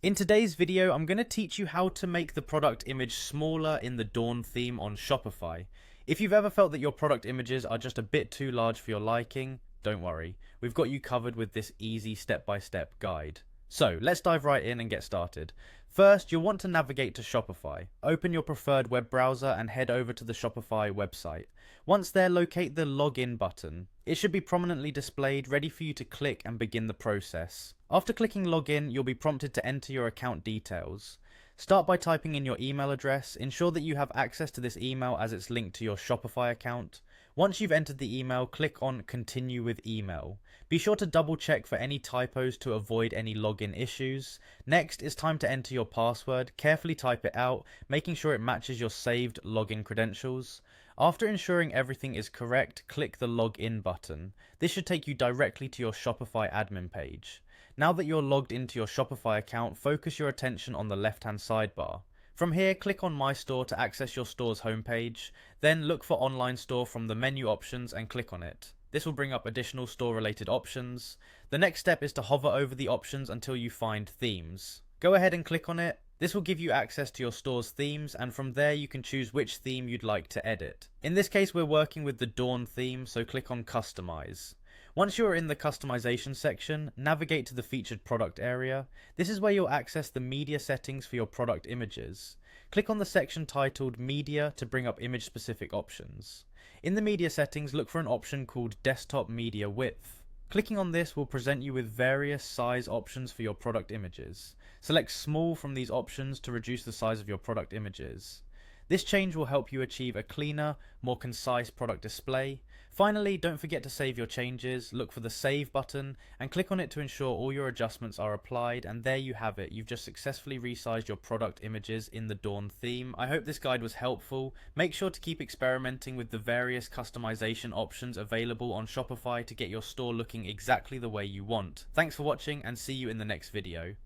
In today's video, I'm going to teach you how to make the product image smaller in the Dawn theme on Shopify. If you've ever felt that your product images are just a bit too large for your liking, don't worry. We've got you covered with this easy step-by-step guide. So let's dive right in and get started. First, you'll want to navigate to Shopify. Open your preferred web browser and head over to the Shopify website. Once there, locate the login button. It should be prominently displayed, ready for you to click and begin the process. After clicking login, you'll be prompted to enter your account details. Start by typing in your email address. Ensure that you have access to this email as it's linked to your Shopify account. Once you've entered the email, click on Continue with Email. Be sure to double check for any typos to avoid any login issues. Next, it's time to enter your password. Carefully type it out, making sure it matches your saved login credentials. After ensuring everything is correct, click the Login button. This should take you directly to your Shopify admin page. Now that you're logged into your Shopify account, focus your attention on the left-hand sidebar. From here, click on My Store to access your store's homepage. Then look for Online Store from the menu options and click on it. This will bring up additional store-related options. The next step is to hover over the options until you find Themes. Go ahead and click on it. This will give you access to your store's themes, and from there you can choose which theme you'd like to edit. In this case, we're working with the Dawn theme, so click on Customize. Once you're in the customization section, navigate to the featured product area. This is where you'll access the media settings for your product images. Click on the section titled Media to bring up image specific options. In the media settings, look for an option called Desktop Media Width. Clicking on this will present you with various size options for your product images. Select small from these options to reduce the size of your product images. This change will help you achieve a cleaner, more concise product display. Finally, don't forget to save your changes. Look for the Save button and click on it to ensure all your adjustments are applied, and there you have it. You've just successfully resized your product images in the Dawn theme. I hope this guide was helpful. Make sure to keep experimenting with the various customization options available on Shopify to get your store looking exactly the way you want. Thanks for watching and see you in the next video.